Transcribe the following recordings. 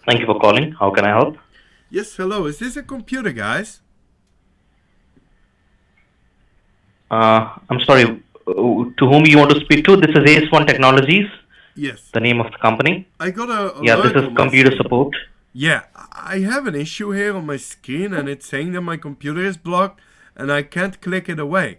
Thank you for calling. How can I help? Yes, hello. Is this a computer, guys? I'm sorry. To whom you want to speak to? This is AS1 Technologies, Yes. the name of the company. I got an Yeah, this alert is on my computer screen. support. Yeah, I have an issue here on my screen and it's saying that my computer is blocked and I can't click it away.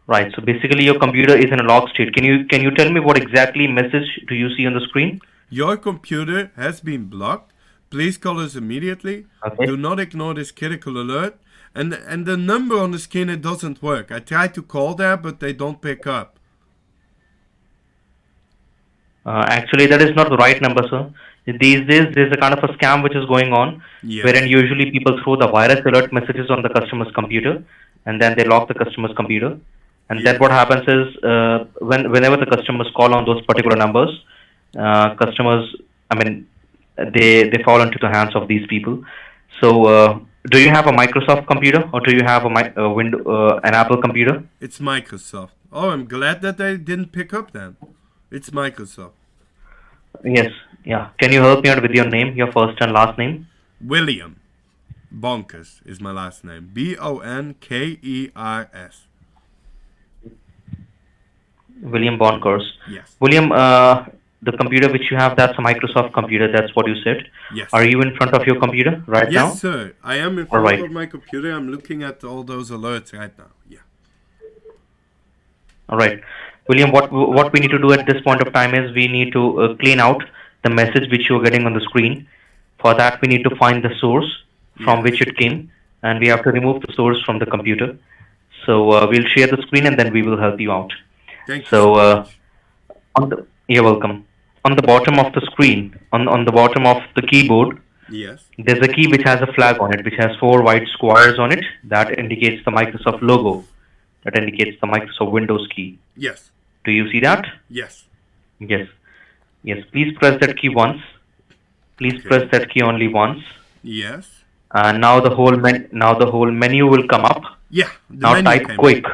Right. So basically, your computer is in a lock state. Can you tell me what exactly message do you see on the screen? Your computer has been blocked. Please call us immediately. Okay. Do not ignore this critical alert. And the number on the screen, it doesn't work. I tried to call there, but they don't pick up. Actually, that is not the right number, sir. These days, there's a kind of a scam which is going on, wherein Yes. usually people throw the virus alert messages on the customer's computer, and then they lock the customer's computer. And then Yes. what happens is, whenever the customers call on those particular numbers, customers, I mean, they fall into the hands of these people. So, do you have a Microsoft computer, or do you have an Apple computer? It's Microsoft. Oh, I'm glad that they didn't pick up then. It's Microsoft. Yes. Yeah. Can you help me out with your name, your first and last name? William Bonkers is my last name. Bonkers. William Bonkers. Yes. William, the computer which you have, that's a Microsoft computer. That's what you said. Are Yes. you in front of your computer right Yes, now? sir. I am in All front right. of my computer. I'm looking at all those alerts right now. Yeah. All right. William, what we need to do at this point of time is we need to clean out the message which you're getting on the screen. For that, we need to find the source from which Yes. it came, and we have to remove the source from the computer. So we'll share the screen, and then we will help you out. Thank you So so much. you're welcome. On the bottom of the screen, on the bottom of the keyboard, Yes. there's a key which has a flag on it, which has four white squares on it. That indicates the Microsoft logo. That indicates the Microsoft Windows key. Yes. Do you see that? Yes. Yes. Yes. Please press that key once. Please Okay. press that key only once. Yes. And now the whole menu will come up. Yeah, the Now menu type came up. quick.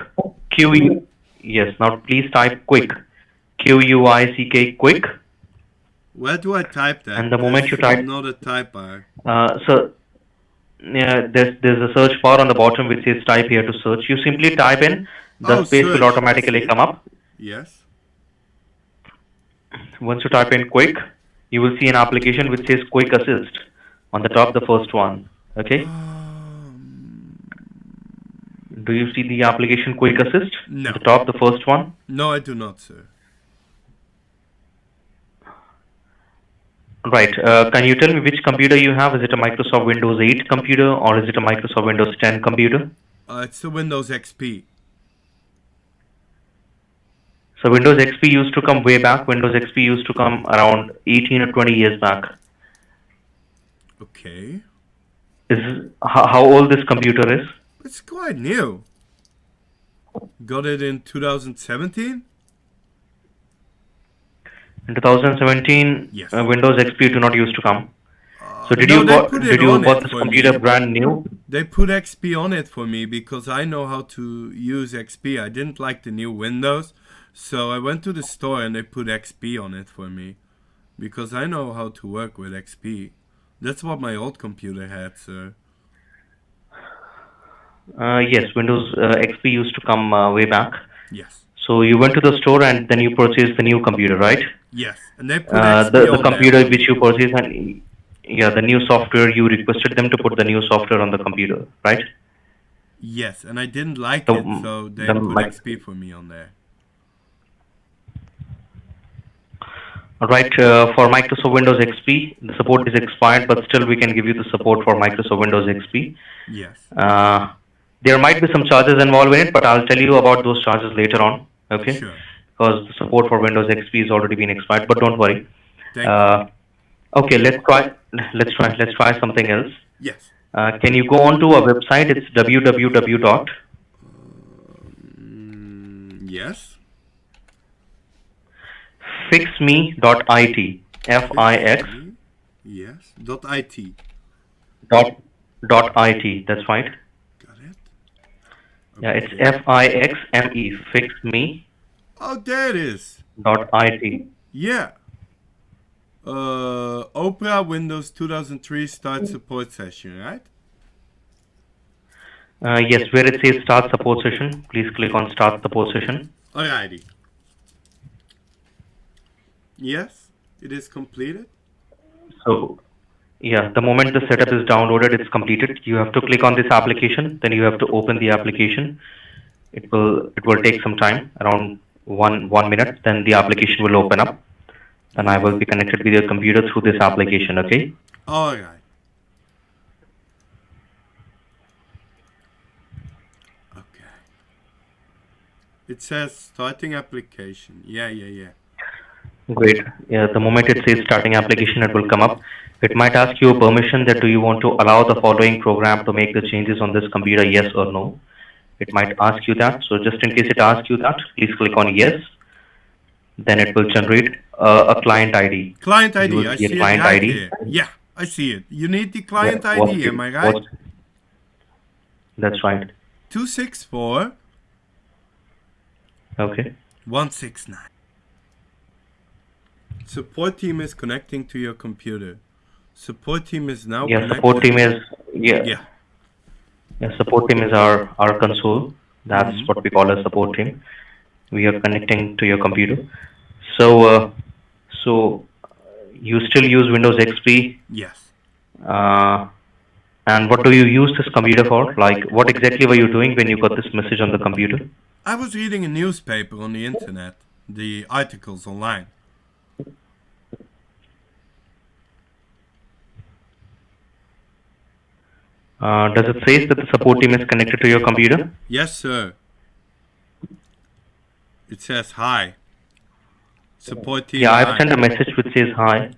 Q U. Yes. Now please type quick. QUICK quick. Where do I type And that? the moment you I'm type, not a typer. so yeah, there's a search bar on the bottom which says type here to search. You simply type in, Oh, the space will search. I see automatically it. come up. Yes. Once you type in quick, you will see an application which says quick assist on the top, the first one. Okay. Um, Do you see the application quick assist on the no. top, the first one? No, I do not, sir. Right. Can you tell me which computer you have? Is it a Microsoft Windows 8 computer or is it a Microsoft Windows 10 computer? It's the Windows XP. So Windows XP used to come way back. Windows XP used to come around 18 or 20 years back. Okay. Is how old this computer is? It's quite new. Got it in 2017? In 2017, Yes. Windows XP do not used to come. So No, they put it did you on bought it this for computer me. brand new? They put XP on it for me because I know how to use XP. I didn't like the new Windows, so I went to the store and they put XP on it for me because I know how to work with XP. That's what my old computer had, sir. Yes, Windows XP used to come way back. Yes. So you went to the store and then you purchased the new computer, right? Yes. And they put XP The on there computer for which me. you purchased, and yeah, the new software, you requested them to put the new software on the computer, right? Yes, and I didn't like The it, so they the put mic. XP for me on there. Right, for Microsoft Windows XP, the support is expired, but still we can give you the support for Microsoft Windows XP. Yes. Uh, there might be some charges involved in it, but I'll tell you about those charges later on, okay? Sure. Because the support for Windows XP has already been expired, but don't worry. Thank you. Uh, okay, let's try something else. Yes. Can you go on to our website? It's www dot Yes. fixme.it. Fix Fix me. Yes. .it. dot dot it. That's right. Got it. Yeah, it's Okay. Fixme. Oh, there it is. Dot it. Yeah. Opera Windows 2003 start support session, right? Yes, where it says start support session, please click on start support session. Alrighty. Yes, it is completed. So, yeah, the moment the setup is downloaded, it's completed. You have to click on this application, then you have to open the application. It will take some time, around one minute. Then the application will open up. Then I will be connected with your computer through this application. Okay. Alright. Okay. It says starting application. Yeah. Great. Yeah, the moment it says starting application, it will come up. It might ask you a permission that do you want to allow the following program to make the changes on this computer, yes or no. It might ask you that. So just in case it asks you that, please click on yes. Then it will generate a client ID. Client You ID, will I see a see it client right ID. here. Yeah, I see it. You need the Yeah, client ID, am I right? That's right. 264 Okay. 169. Support team is connecting to your computer. Support team is now Yeah, connected. support team is Yeah. yeah, support team is our console. That's what we call a support team. We are connecting to your computer. So you still use Windows XP, Yes. uh, and what do you use this computer for? Like, what exactly were you doing when you got this message on the computer? I was reading a newspaper on the internet, the articles online. Does it say that the support team is connected to your computer? Yes, sir. It says hi. Support team. Yeah, I've hi. sent a message which says hi.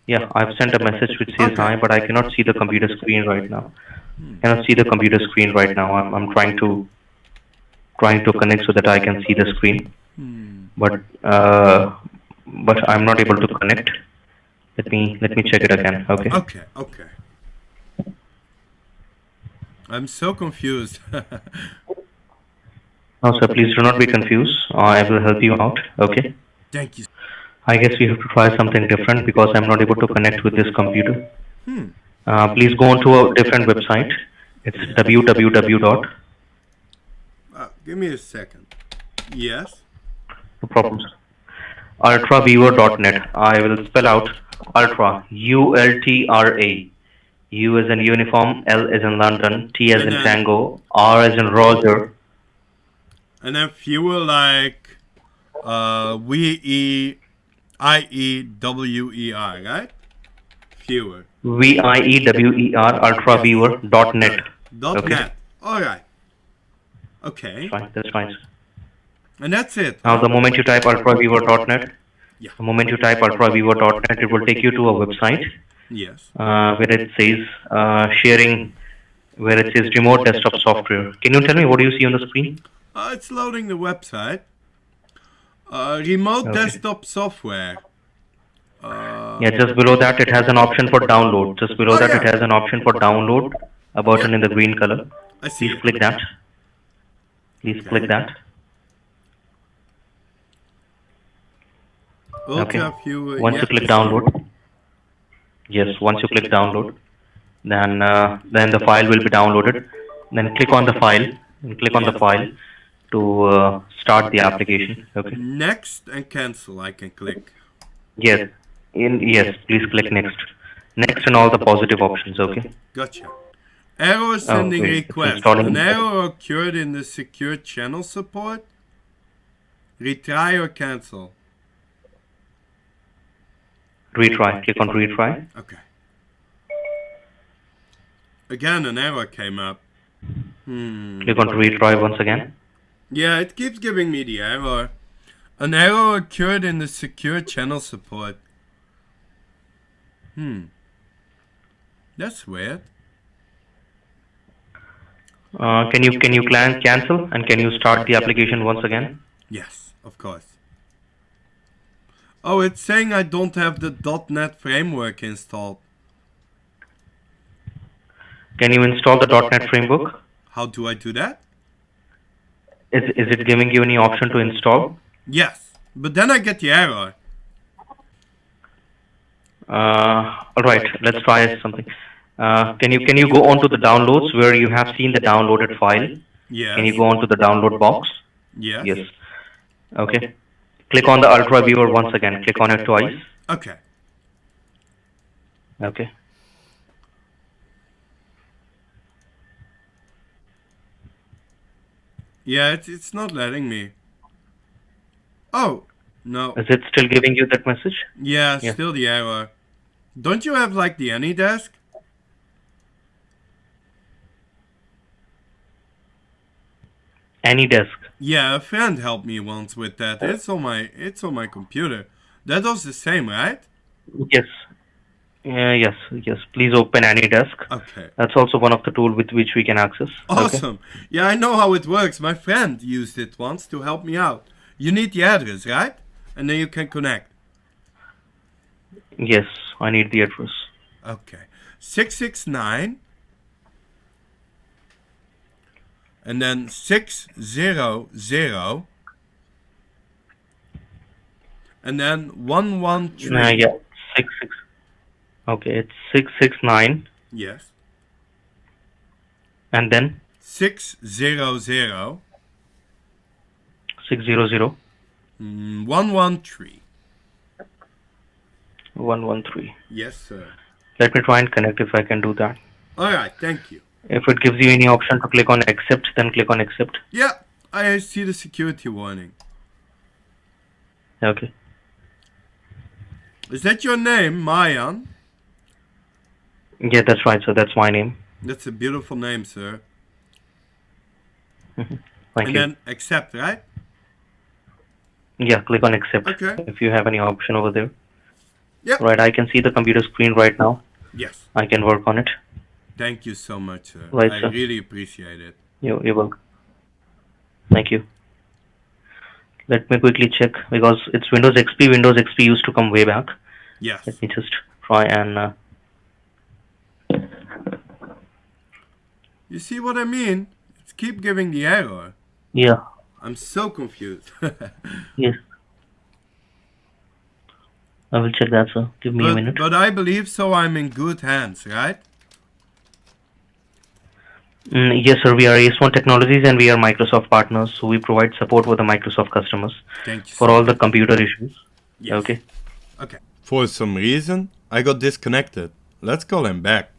Yeah, I've sent a message which says hi, but I cannot see the computer screen right now. Cannot see the computer screen right now. I'm trying to connect so that I can see the screen, but I'm not able to connect. Let me check it again. Okay. Okay. I'm so confused. No, sir, please do not be confused. I will help you out. Okay. Thank you. I guess we have to try something different because I'm not able to connect with this computer. Please go on to a different website. It's www. Give me a second. Yes. No problem, sir. ultraviewer.net. I will spell out ultra, ULTRA. U as in uniform, L as in London, T as in tango, R as in Roger. And then fewer like VEIEWER, right? Fewer. VIEWER, ultraviewer.net. Okay. .net. Alright. Okay. That's fine. And that's it. Now, the moment you type ultraviewer.net, Yeah. the moment you type ultraviewer.net, it will take you to a website Yes. where it says sharing, where it says remote desktop software. Can you tell me what do you see on the screen? It's loading the website. Remote desktop software. Yeah, just below that it has an option for download. Just below that it has an option for download, a button in the green color. I see. Please click that. Please click that. Okay. Once you click download, yes, once you click download, then the file will be downloaded. Then click on the file and click on the file to start the application. Okay. Next and cancel. I can click. Yes. Yes. Please click next. Next and all the positive options. Okay. Gotcha. Error sending great. It's request. installing. An error occurred in the secure channel support. Retry or cancel. Retry. Click on retry. Okay. Again, an error came up. Click on retry once again. Yeah, it keeps giving me the error. An error occurred in the secure channel support. That's weird. Can you cancel and can you start the application once again? Yes, of course. Oh, it's saying I don't have the .NET framework installed. Can you install the .NET framework? How do I do that? Is it giving you any option to install? Yes, but then I get the error. All right, let's try something. Can you go on to the downloads where you have seen the downloaded file? Can you Yes. go on to the download box? Yes. Yes. Okay. Click on the Ultra Viewer once again. Click on it twice. Okay. Okay. Yeah, it's not letting me. Oh, no. Is it still giving you that message? Yeah, Yeah. still the error. Don't you have like the AnyDesk? AnyDesk. Yeah, a friend helped me once with that. It's on my computer. That was the same, right? Yes. Yes. Yes. Please open AnyDesk. Okay. That's also one of the tools with which we can access. Okay. Awesome. Yeah, I know how it works. My friend used it once to help me out. You need the address, right? And then you can connect. Yes. I need the address. Okay. 669 and then 600 and then 113. Yeah. 66. Okay. It's 669 Yes. and then 600 600 113. 113. Yes, sir. Let me try and connect if I can do that. All right, thank you. If it gives you any option to click on accept, then click on accept. Yeah, I see the security warning. Okay. Is that your name, Mayan? Yeah, that's right. So that's my name. That's a beautiful name, sir. Thank And you. then accept, right? Yeah, click on accept. Okay. If you have any option over there. Yep. Right, I can see the computer screen right now. Yes. I can work on it. Thank you so much, sir. Right, I sir. really appreciate it. You're welcome. Thank you. Let me quickly check because it's Windows XP. Windows XP used to come way back. Yes. Let me just try and. You see what I mean? It's keep giving the error. Yeah. I'm so confused. Yes. I will check that, sir. Give me a minute. But I believe so I'm in good hands, right? Yes, sir. We are AS1 Technologies and we are Microsoft partners. So we provide support for the Microsoft customers Thank you for so all the much. computer issues. Yes. Okay. Okay. For some reason, I got disconnected. Let's call him back.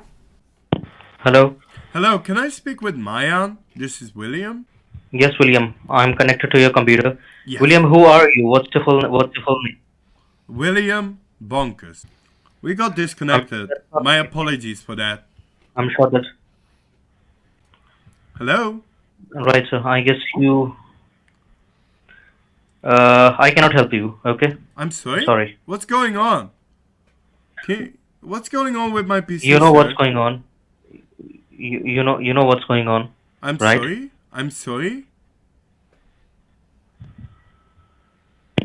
Hello. Hello, can I speak with Mayan? This is William. Yes, William. I'm connected to your computer. Yes. William, who are you? What's your full name? William Bonkers. We got disconnected. My apologies for that. I'm sure that. Hello? Right, sir. I guess you. I cannot help you. Okay. I'm sorry? Sorry. What's going on? What's going on with my PC, You know sir? what's going on. You know what's going on. I'm right? sorry? I'm sorry?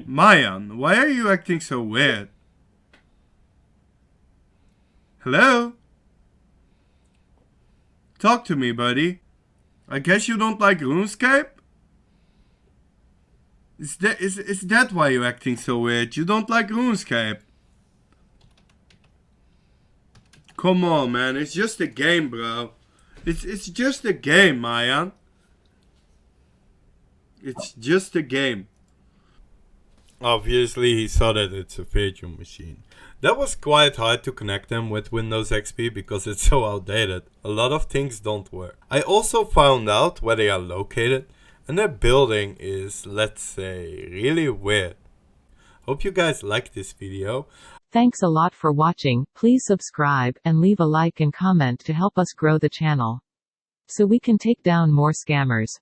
Mayan, why are you acting so weird? Hello? Talk to me, buddy. I guess you don't like RuneScape? Is that why you're acting so weird? You don't like RuneScape? Come on, man. It's just a game, bro. It's just a game, Mayan. It's just a game. Obviously, he saw that it's a virtual machine. That was quite hard to connect them with Windows XP because it's so outdated. A lot of things don't work. I also found out where they are located, and their building is, let's say, really weird. Hope you guys like this video. Thanks a lot for watching. Please subscribe and leave a like and comment to help us grow the channel, so we can take down more scammers.